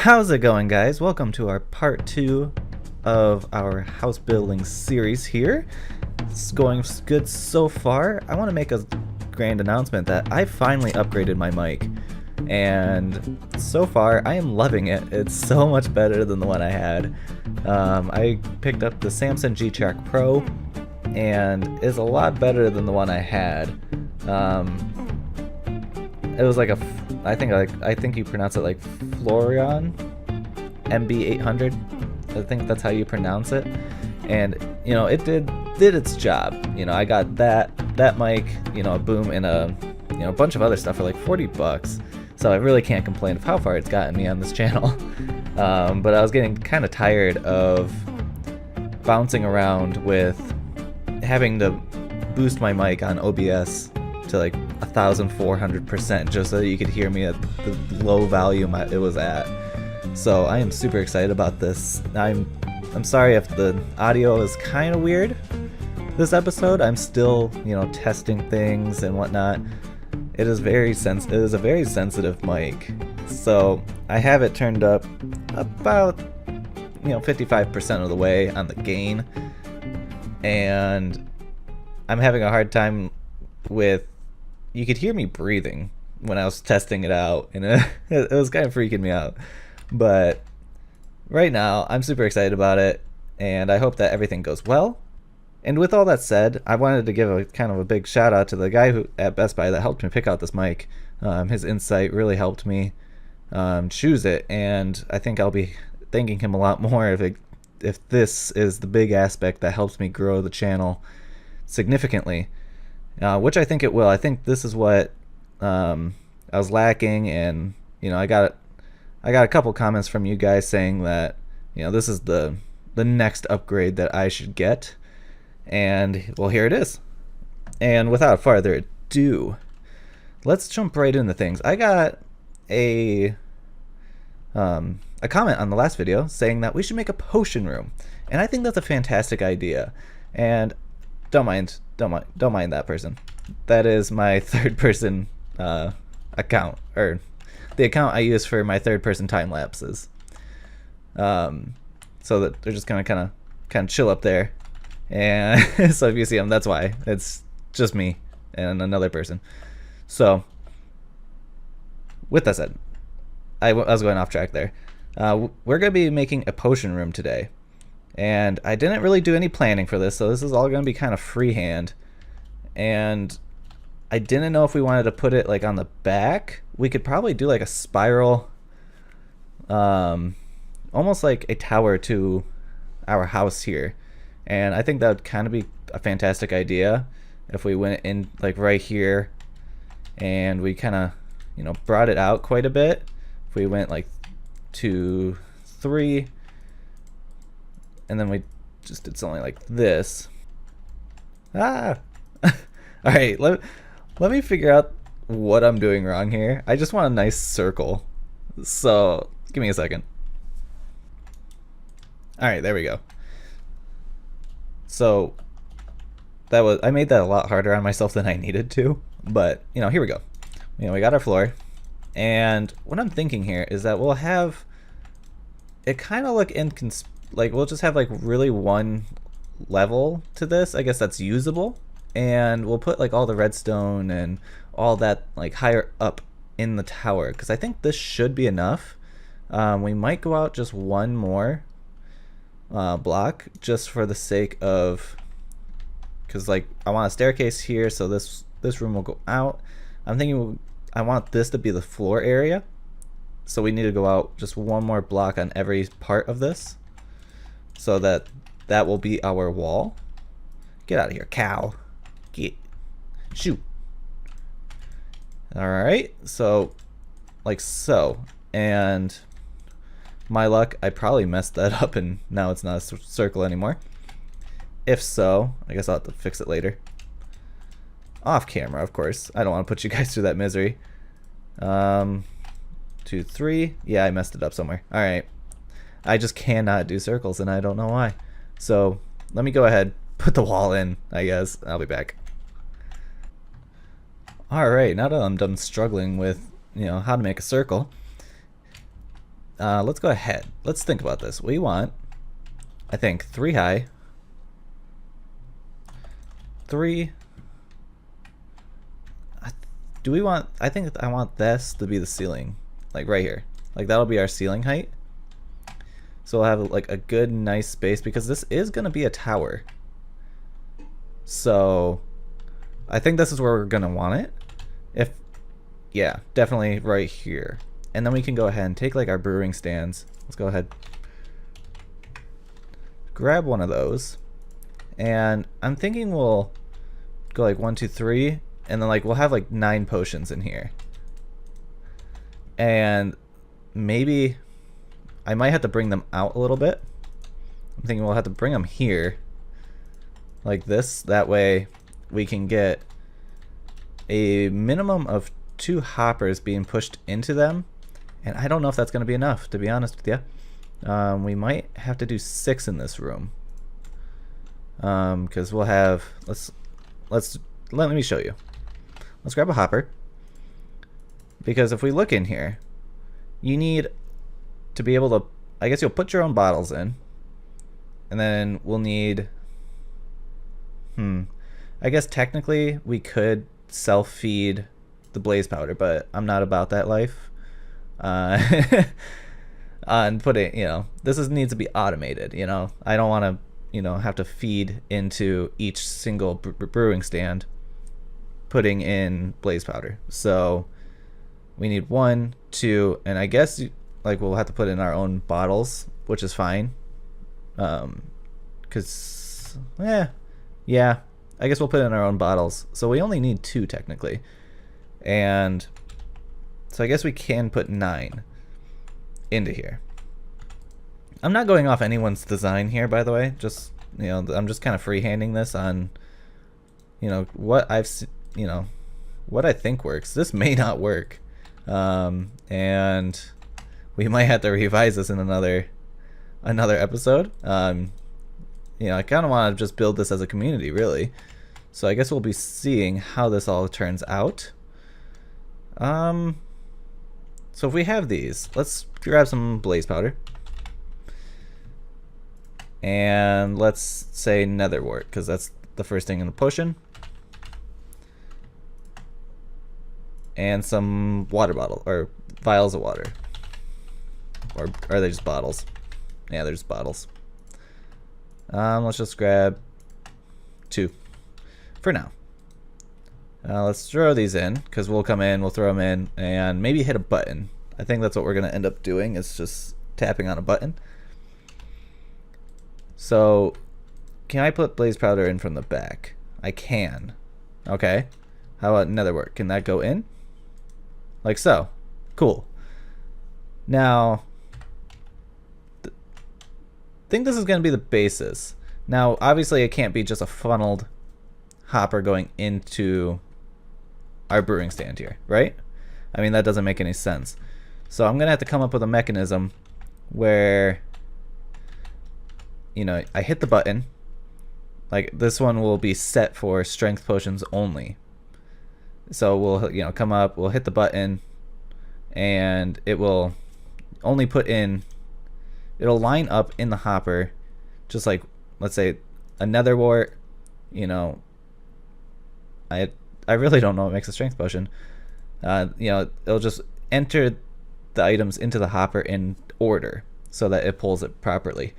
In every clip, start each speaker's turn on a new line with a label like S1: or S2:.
S1: How's it going, guys? Welcome to our part 2 of our house building series here. It's going good so far. I want to make a grand announcement that I finally upgraded my mic, and so far I am loving it. It's so much better than the one I had. I picked up the Samsung G-Track Pro, and it's a lot better than the one I had. It was like I think you pronounce it like Florian MB800. I think that's how you pronounce it. And you know, it did its job. You know, I got that mic, you know, a boom, and a bunch of other stuff for like $40. So I really can't complain of how far it's gotten me on this channel. But I was getting kind of tired of bouncing around with having to boost my mic on OBS to like 1,400% just so that you could hear me at the low volume it was at. So I am super excited about this. I'm sorry if the audio is kind of weird this episode. I'm still, you know, testing things and whatnot. It is a very sensitive mic. So I have it turned up about, you know, 55% of the way on the gain, and I'm having a hard time with, you could hear me breathing when I was testing it out, and it was kind of freaking me out. But right now I'm super excited about it, and I hope that everything goes well. And with all that said, I wanted to give a kind of a big shout out to the guy at Best Buy that helped me pick out this mic. His insight really helped me choose it, and I think I'll be thanking him a lot more if this is the big aspect that helps me grow the channel significantly, which I think it will. I think this is what I was lacking, and you know, I got a couple comments from you guys saying that, you know, this is the next upgrade that I should get, and well, here it is. And without further ado, let's jump right into things. I got a comment on the last video saying that we should make a potion room, and I think that's a fantastic idea. And don't mind that person. That is my third person account, or the account I use for my third person time lapses. So that they're just gonna kind of chill up there, and so if you see them, that's why. It's just me and another person. So with that said, I was going off track there. We're gonna be making a potion room today, and I didn't really do any planning for this, so this is all gonna be kind of freehand. And I didn't know if we wanted to put it like on the back. We could probably do like a spiral, almost like a tower to our house here. And I think that would kind of be a fantastic idea if we went in like right here, and we kind of, you know, brought it out quite a bit. If we went like 2, 3, and then we just did something like this. All right, let me figure out what I'm doing wrong here. I just want a nice circle, so give me a second. All right, there we go. So I made that a lot harder on myself than I needed to, but you know, here we go. You know, we got our floor, and what I'm thinking here is that we'll have it kind of look like we'll just have like really one level to this, I guess, that's usable, and we'll put like all the redstone and all that like higher up in the tower, because I think this should be enough. We might go out just one more block just for the sake of, because like I want a staircase here, so this room will go out. I'm thinking I want this to be the floor area, so we need to go out just one more block on every part of this, so that will be our wall. Get out of here, cow. Shoot. Alright, so like so. And my luck, I probably messed that up and now it's not a circle anymore. If so, I guess I'll have to fix it later. Off camera, of course. I don't want to put you guys through that misery. 2, 3. Yeah, I messed it up somewhere. Alright. I just cannot do circles, and I don't know why. So let me go ahead, put the wall in, I guess. I'll be back. Alright, now that I'm done struggling with, you know, how to make a circle, let's go ahead. Let's think about this. We want, I think, 3 high. 3. Do we want, I think I want this to be the ceiling. Like right here. Like that'll be our ceiling height. So we'll have like a good nice space because this is going to be a tower. So I think this is where we're going to want it. Yeah, definitely right here. And then we can go ahead and take like our brewing stands. Let's go ahead. Grab one of those. And I'm thinking we'll go like 1, 2, 3. And then like we'll have like 9 potions in here. And maybe I might have to bring them out a little bit. I'm thinking we'll have to bring them here. Like this. That way we can get a minimum of 2 hoppers being pushed into them. And I don't know if that's going to be enough, to be honest with you. We might have to do 6 in this room. Because we'll have, let me show you. Let's grab a hopper. Because if we look in here, you need to be able to, I guess you'll put your own bottles in. And then we'll need, I guess technically we could self-feed the blaze powder, but I'm not about that life. And putting, this needs to be automated, I don't want to, have to feed into each single brewing stand putting in blaze powder. So we need 1, 2, and I guess like we'll have to put in our own bottles, which is fine. Cause yeah, I guess we'll put in our own bottles. So we only need 2 technically. And so I guess we can put 9 into here. I'm not going off anyone's design here, by the way. Just, I'm just kind of freehanding this on, what I've, what I think works. This may not work. And we might have to revise this in another episode. I kind of want to just build this as a community, really. So I guess we'll be seeing how this all turns out. So if we have these, let's grab some blaze powder. And let's say nether wart, because that's the first thing in the potion. And some water bottle, or vials of water. Or are they just bottles? Yeah, they're just bottles. Let's just grab 2 for now. Let's throw these in, because we'll come in, we'll throw them in, and maybe hit a button. I think that's what we're going to end up doing, is just tapping on a button. So, can I put blaze powder in from the back? I can. Okay. How about nether wart? Can that go in? Like so. Cool. Now, I think this is going to be the basis. Now, obviously, it can't be just a funneled hopper going into our brewing stand here, right? I mean, that doesn't make any sense. So I'm going to have to come up with a mechanism where, I hit the button. Like, this one will be set for strength potions only. So we'll, come up, we'll hit the button, and it will only put in, it'll line up in the hopper, just like, let's say, a nether wart, I really don't know what makes a strength potion. It'll just enter the items into the hopper in order so that it pulls it properly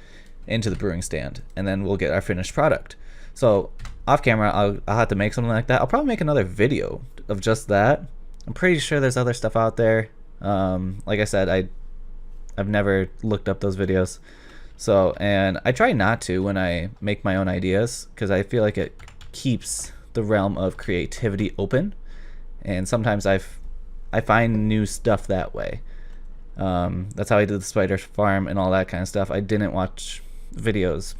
S1: into the brewing stand, and then we'll get our finished product. So off camera, I'll have to make something like that. I'll probably make another video of just that. I'm pretty sure there's other stuff out there. Like I said, I've never looked up those videos. So, and I try not to when I make my own ideas, because I feel like it keeps the realm of creativity open, and sometimes I find new stuff that way. That's how I did the spider farm and all that kind of stuff. I didn't watch videos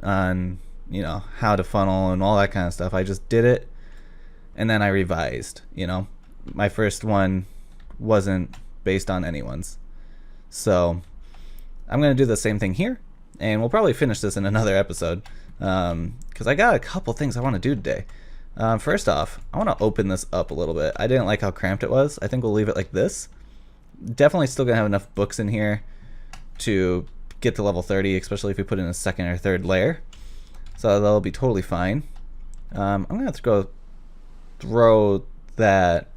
S1: on how to funnel and all that kind of stuff. I just did it, and then I revised. My first one wasn't based on anyone's, so I'm gonna do the same thing here, and we'll probably finish this in another episode, because I got a couple things I want to do today. First off, I want to open this up a little bit. I didn't like how cramped it was. I think we'll leave it like this, Definitely still gonna have enough books in here to get to level 30, especially if we put in a second or third layer. So that'll be totally fine. I'm gonna have to go throw that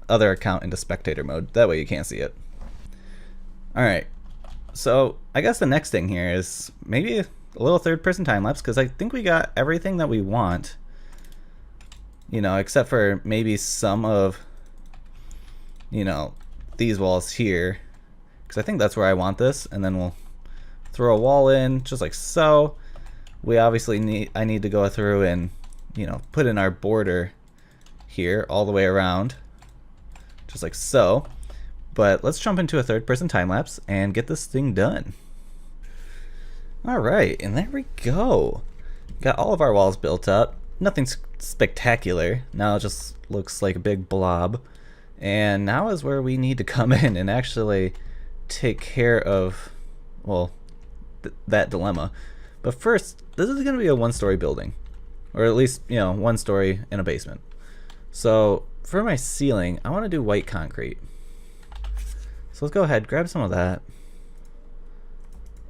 S1: other account into spectator mode. That way you can't see it. Alright, so I guess the next thing here is maybe a little third-person time-lapse, because I think we got everything that we want. You know, except for maybe some of, you know, these walls here. Because I think that's where I want this, and then we'll throw a wall in, just like so. We obviously I need to go through and, you know, put in our border here all the way around, just like so. But let's jump into a third-person time-lapse and get this thing done. Alright, and there we go. Got all of our walls built up. Nothing spectacular. Now it just looks like a big blob. And now is where we need to come in and actually take care of, well, that dilemma. But first, this is going to be a one-story building. Or at least, you know, one story in a basement. So for my ceiling, I want to do white concrete. So let's go ahead, grab some of that.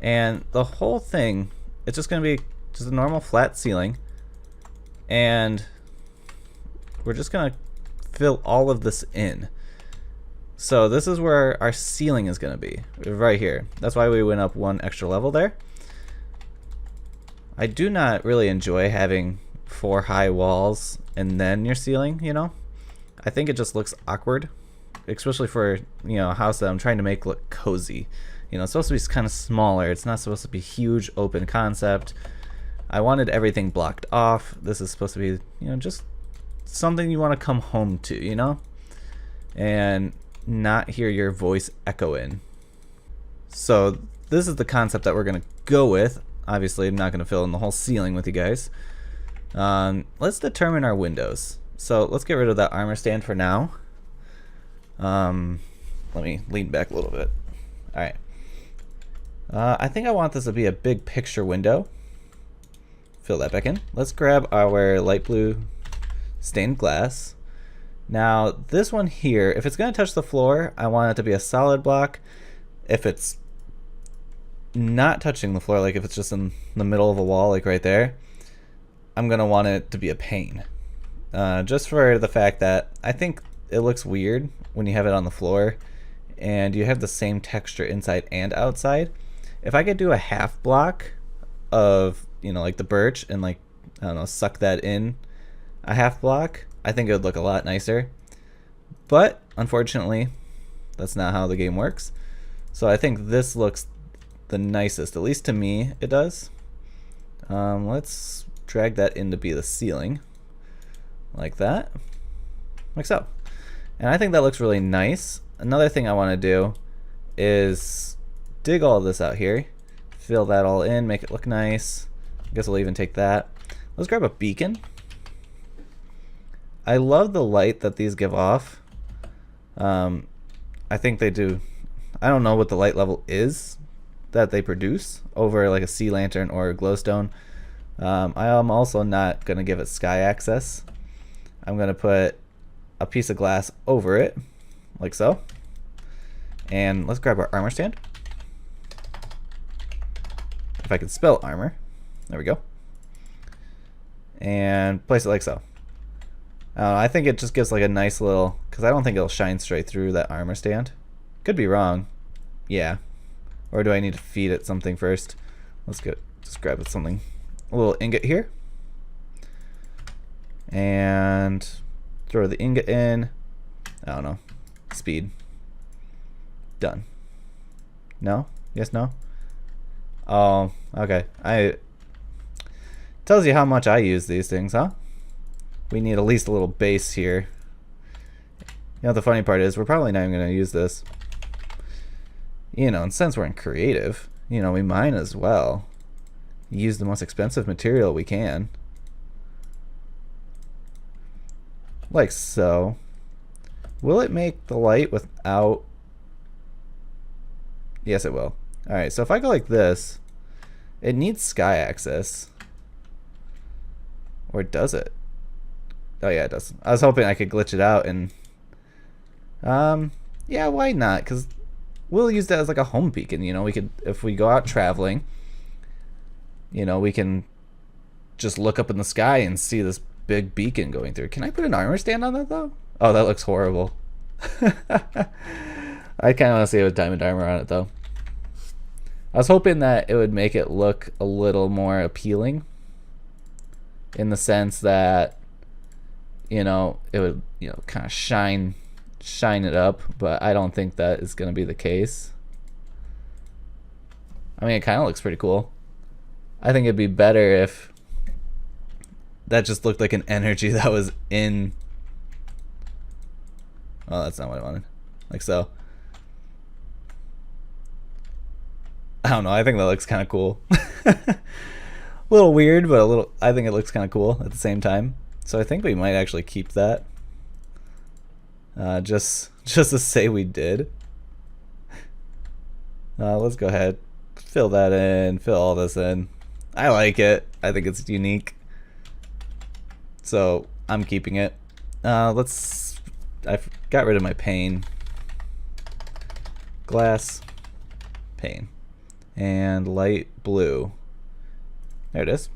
S1: And the whole thing, it's just going to be just a normal flat ceiling. And we're just going to fill all of this in. So this is where our ceiling is going to be, right here. That's why we went up one extra level there. I do not really enjoy having 4 high walls and then your ceiling, you know? I think it just looks awkward. Especially for, you know, a house that I'm trying to make look cozy. You know, it's supposed to be kind of smaller. It's not supposed to be huge open concept. I wanted everything blocked off. This is supposed to be, you know, just something you want to come home to, you know? And not hear your voice echo in. So this is the concept that we're going to go with. Obviously, I'm not going to fill in the whole ceiling with you guys. Let's determine our windows. So let's get rid of that armor stand for now. Let me lean back a little bit. Alright. I think I want this to be a big picture window. Fill that back in. Let's grab our light blue stained glass. Now, this one here, if it's going to touch the floor, I want it to be a solid block. If it's not touching the floor, like if it's just in the middle of a wall, like right there, I'm going to want it to be a pane. Just for the fact that I think it looks weird when you have it on the floor and you have the same texture inside and outside. If I could do a half block of, you know, like the birch and, like, I don't know, suck that in a half block, I think it would look a lot nicer. But unfortunately, that's not how the game works. So I think this looks the nicest, at least to me it does. Let's drag that in to be the ceiling, like that, like so. And I think that looks really nice. Another thing I want to do is dig all of this out here, fill that all in, make it look nice. I guess we'll even take that. Let's grab a beacon. I love the light that these give off. I think they do. I don't know what the light level is that they produce over like a sea lantern or a glowstone. I am also not going to give it sky access. I'm going to put a piece of glass over it, like so. And let's grab our armor stand. If I can spell armor. There we go. And place it like so. I think it just gives like a nice little, because I don't think it'll shine straight through that armor stand. Could be wrong. Yeah. Or do I need to feed it something first? Let's just grab it something. A little ingot here. And throw the ingot in. I don't know. Speed. Done. No? Yes, no? Oh, okay. Tells you how much I use these things, huh? We need at least a little base here. You know, the funny part is we're probably not even going to use this. You know, and since we're in creative, you know, we might as well use the most expensive material we can. Like so. Will it make the light without... Yes, it will. Alright, so if I go like this, it needs sky access. Or does it? Oh yeah, it does. I was hoping I could glitch it out and... Yeah, why not? Because we'll use that as like a home beacon. You know, we could, if we go out traveling, you know, we can just look up in the sky and see this big beacon going through. Can I put an armor stand on that though? Oh, that looks horrible. I kind of want to see it with diamond armor on it though. I was hoping that it would make it look a little more appealing, in the sense that, you know, it would, you know, kind of shine it up, but I don't think that is going to be the case. I mean, it kind of looks pretty cool. I think it'd be better if that just looked like an energy that was in... Oh, that's not what I wanted. Like so. I don't know, I think that looks kind of cool. A little weird, but I think it looks kind of cool at the same time. So I think we might actually keep that. Just to say we did. Let's go ahead, fill that in, fill all this in. I like it. I think it's unique. So I'm keeping it. I got rid of my pane. Glass, pane, and light blue. There it is.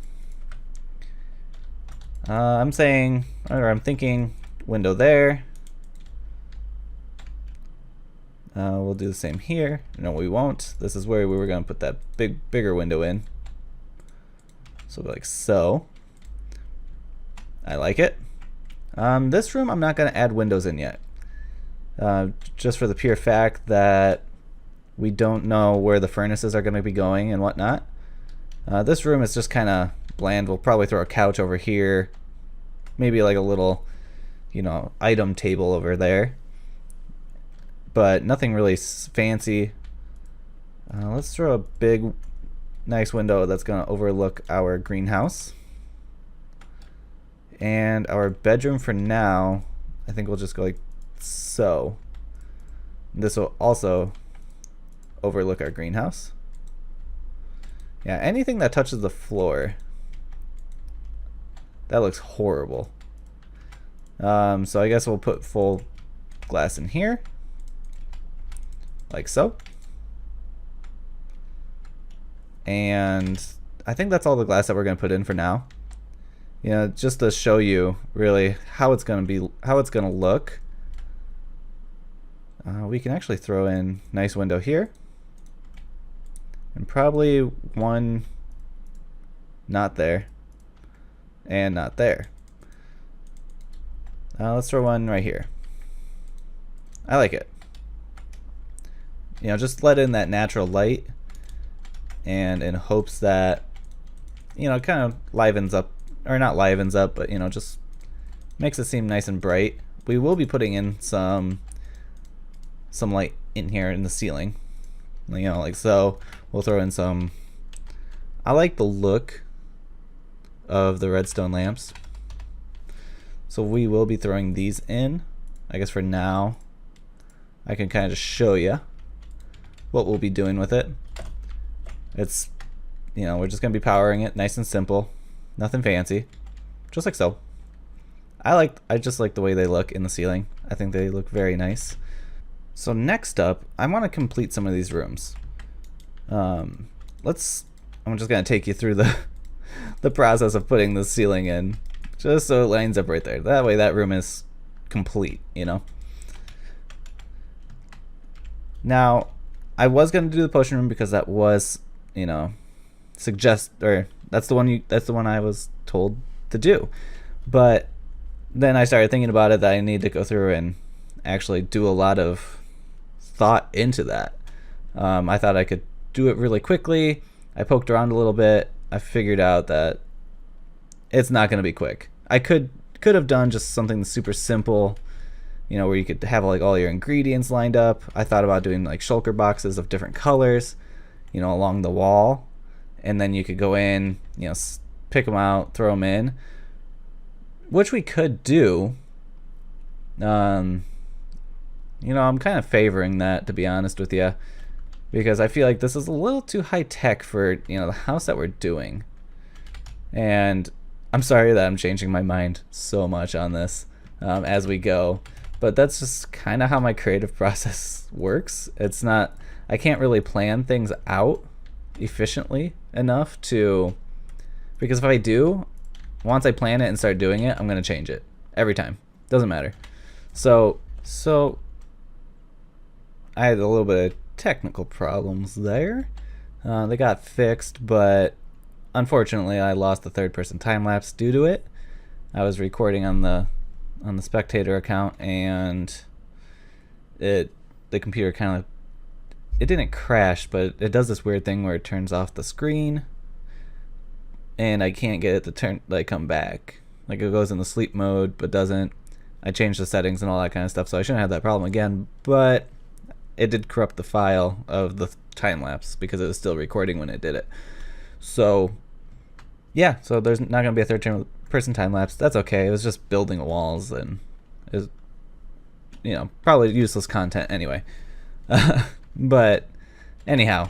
S1: I'm thinking window there. We'll do the same here. No, we won't. This is where we were going to put that bigger window in. So like so. I like it. This room I'm not going to add windows in yet. Just for the pure fact that we don't know where the furnaces are going to be going and whatnot. This room is just kind of bland. We'll probably throw a couch over here. Maybe like a little, you know, item table over there. But nothing really fancy. Let's throw a big, nice window that's going to overlook our greenhouse. And our bedroom for now, I think we'll just go like so. This will also overlook our greenhouse. Yeah, anything that touches the floor, that looks horrible. So I guess we'll put full glass in here, like so. And I think that's all the glass that we're going to put in for now. You know, just to show you really how it's going to look. We can actually throw in nice window here, and probably one not there and not there. Let's throw one right here. I like it. You know, just let in that natural light, and in hopes that, you know, it kind of livens up, or not livens up, but, you know, just makes it seem nice and bright. We will be putting in some light in here in the ceiling, you know, like so. We'll throw in some. I like the look of the redstone lamps, so we will be throwing these in. I guess for now I can kind of just show you what we'll be doing with it. It's, you know, we're just gonna be powering it nice and simple, nothing fancy, just like so. I just like the way they look in the ceiling. I think they look very nice. So next up, I want to complete some of these rooms. I'm just gonna take you through the process of putting the ceiling in, just so it lines up right there. That way that room is complete, you know. Now, I was gonna do the potion room because that was, you know, that's the one I was told to do. But then I started thinking about it, that I need to go through and actually do a lot of thought into that. I thought I could do it really quickly. I poked around a little bit. I figured out that it's not going to be quick. I could have done just something super simple, you know, where you could have like all your ingredients lined up. I thought about doing like shulker boxes of different colors, you know, along the wall, and then you could go in, you know, pick them out, throw them in, which we could do. You know, I'm kind of favoring that, to be honest with you, because I feel like this is a little too high tech for, you know, the house that we're doing. And I'm sorry that I'm changing my mind so much on this as we go, But that's just kind of how my creative process works. It's not, I can't really plan things out efficiently enough to, because if I do, once I plan it and start doing it, I'm going to change it every time. Doesn't matter. So I had a little bit of technical problems there. They got fixed, but unfortunately I lost the third person time lapse due to it. I was recording on the spectator account, and the computer kind of, it didn't crash, but it does this weird thing where it turns off the screen and I can't get it to come back. Like it goes in the sleep mode but doesn't. I changed the settings and all that kind of stuff, so I shouldn't have that problem again, but it did corrupt the file of the time lapse because it was still recording when it did it. So yeah, so there's not going to be a third person time lapse. That's okay. It was just building walls, and it was, probably useless content anyway. But anyhow,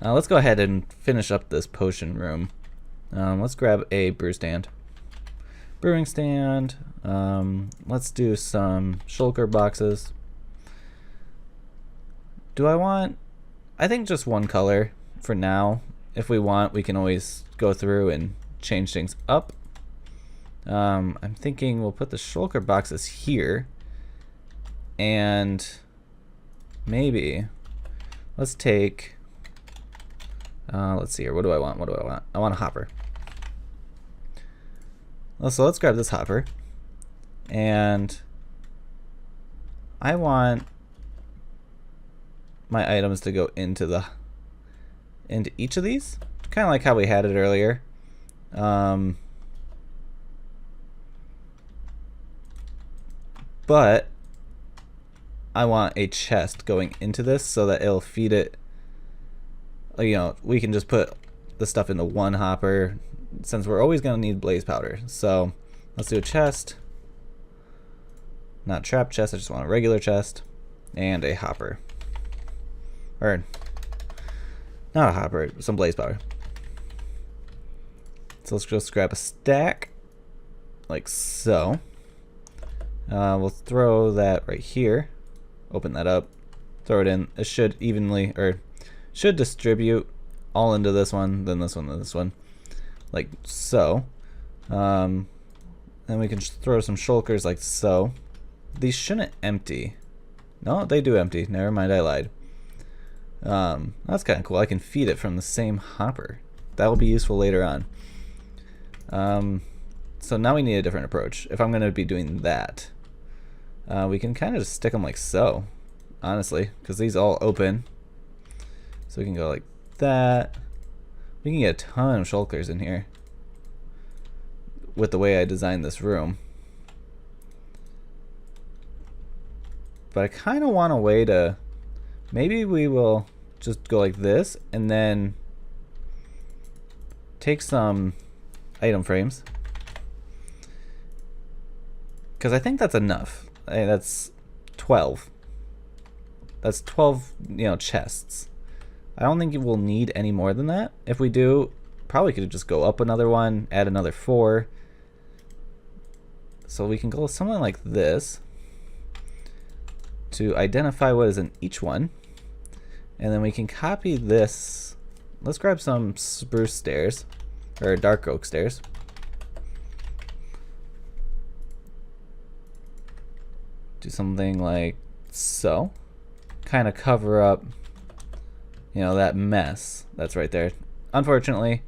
S1: let's go ahead and finish up this potion room. Let's grab a brewing stand. Let's do some shulker boxes. I think just one color for now. If we want, we can always go through and change things up. I'm thinking we'll put the shulker boxes here, and maybe let's take, let's see here, what do I want? I want a hopper. So let's grab this hopper, and I want my items to go into each of these, kind of like how we had it earlier. But I want a chest going into this so that it'll feed it. We can just put the stuff into one hopper since we're always going to need blaze powder. So let's do a chest. Not trap chest, I just want a regular chest and a hopper. Or not a hopper, some blaze powder. So let's just grab a stack like so. We'll throw that right here. Open that up. Throw it in. It should should distribute all into this one, then this one, then this one. Like so. Then we can just throw some shulkers like so. These shouldn't empty. No, they do empty. Never mind, I lied. That's kind of cool. I can feed it from the same hopper. That will be useful later on. So now we need a different approach. If I'm going to be doing that, we can kind of just stick them like so, honestly, because these all open. So we can go like that. We can get a ton of shulkers in here with the way I designed this room. But I kind of want a way to, maybe we will just go like this and then take some item frames, because I think that's enough. That's 12. That's 12, chests. I don't think we'll need any more than that. If we do, probably could just go up another one, add another 4. So we can go something like this to identify what is in each one. And then we can copy this. Let's grab some spruce stairs, or dark oak stairs. Do something like so. Kind of cover up, that mess that's right there. Unfortunately,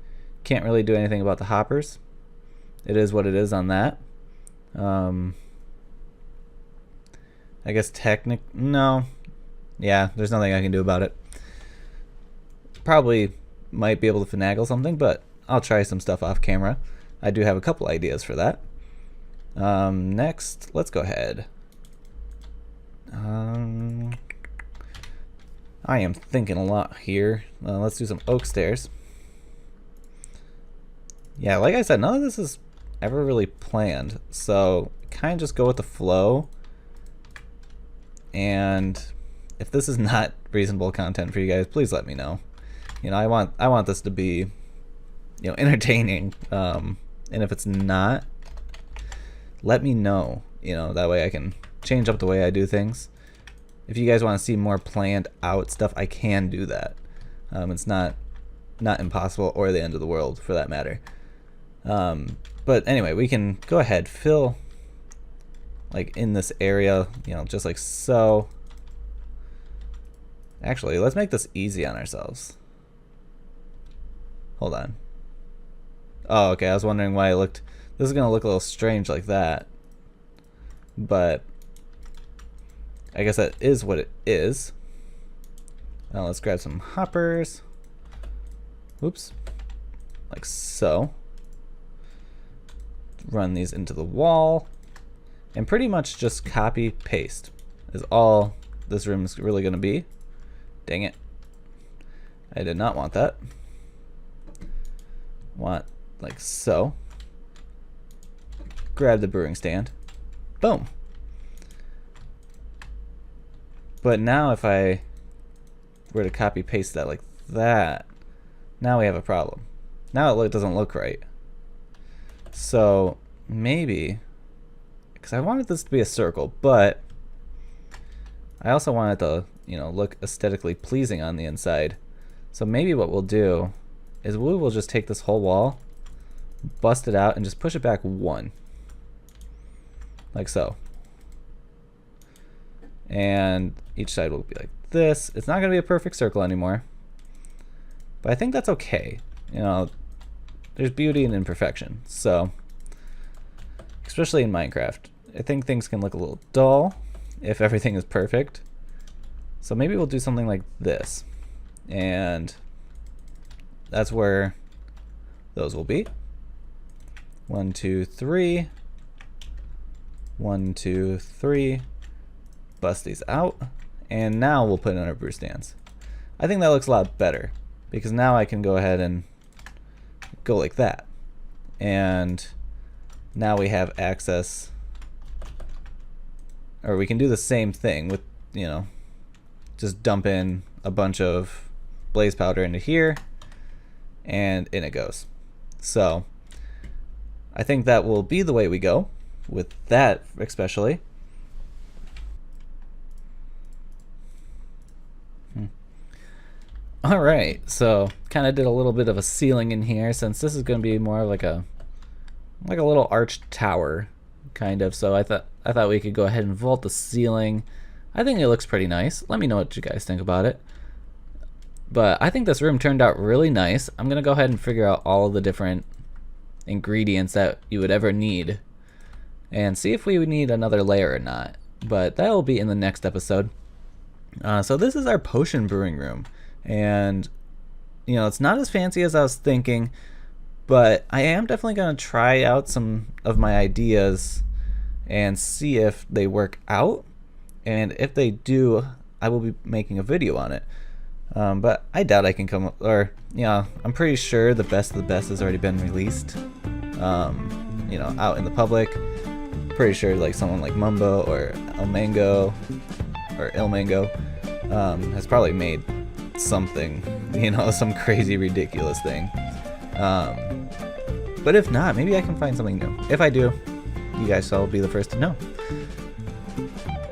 S1: can't really do anything about the hoppers. It is what it is on that. I guess no. Yeah, there's nothing I can do about it. Probably might be able to finagle something, but I'll try some stuff off camera. I do have a couple ideas for that. Next, let's go ahead. I am thinking a lot here. Let's do some oak stairs. Yeah, like I said, none of this is ever really planned, so kind of just go with the flow. And if this is not reasonable content for you guys, please let me know. I want this to be, entertaining. And if it's not, let me know. That way I can change up the way I do things. If you guys want to see more planned out stuff, I can do that. It's not impossible or the end of the world for that matter. But anyway, we can go ahead, fill like in this area, you know, just like so. Actually, let's make this easy on ourselves. Hold on. Oh, okay, I was wondering why it looked, this is gonna look a little strange like that. But I guess that is what it is. Now let's grab some hoppers. Oops. Like so. Run these into the wall. And pretty much just copy paste is all this room is really going to be. Dang it. I did not want that. Want like so. Grab the brewing stand. Boom. But now if I were to copy paste that like that, now we have a problem. Now it doesn't look right. So maybe, because I wanted this to be a circle, but I also want it to, you know, look aesthetically pleasing on the inside. So maybe what we'll do is we will just take this whole wall, bust it out, and just push it back one. Like so. And each side will be like this. It's not going to be a perfect circle anymore. But I think that's okay. You know, there's beauty in imperfection. So, especially in Minecraft, I think things can look a little dull if everything is perfect. So maybe we'll do something like this. And that's where those will be. 1, 2, 3. 1, 2, 3. Bust these out. And now we'll put in our brew stands. I think that looks a lot better because now I can go ahead and go like that. And now we have access, or we can do the same thing with, you know, just dump in a bunch of blaze powder into here and in it goes. So I think that will be the way we go with that, especially. Alright, so kind of did a little bit of a ceiling in here since this is going to be more like a little arched tower kind of. So I thought we could go ahead and vault the ceiling. I think it looks pretty nice. Let me know what you guys think about it. But I think this room turned out really nice. I'm going to go ahead and figure out all of the different ingredients that you would ever need and see if we would need another layer or not. But that will be in the next episode. So this is our potion brewing room. And, you know, it's not as fancy as I was thinking, but I am definitely going to try out some of my ideas and see if they work out. And if they do, I will be making a video on it. But I doubt I can come, or, you know, I'm pretty sure the best of the best has already been released, you know, out in the public. Pretty sure like someone like Mumbo or El Mango has probably made something, you know, some crazy ridiculous thing. But if not, maybe I can find something new. If I do, you guys shall be the first to know.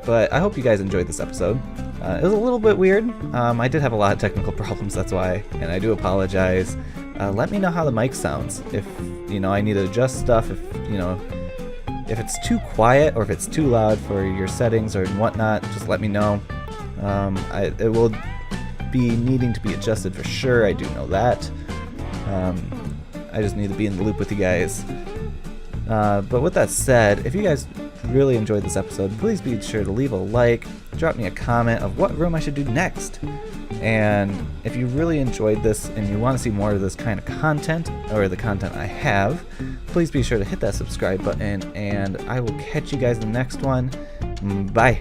S1: But I hope you guys enjoyed this episode. It was a little bit weird. I did have a lot of technical problems, that's why, and I do apologize. Let me know how the mic sounds. If, you know, I need to adjust stuff, if, you know, if it's too quiet or if it's too loud for your settings or whatnot, just let me know. It will be needing to be adjusted for sure, I do know that. I just need to be in the loop with you guys. But with that said, if you guys really enjoyed this episode, please be sure to leave a like, drop me a comment of what room I should do next. And if you really enjoyed this and you want to see more of this kind of content, or the content I have, please be sure to hit that subscribe button, and I will catch you guys in the next one. Bye.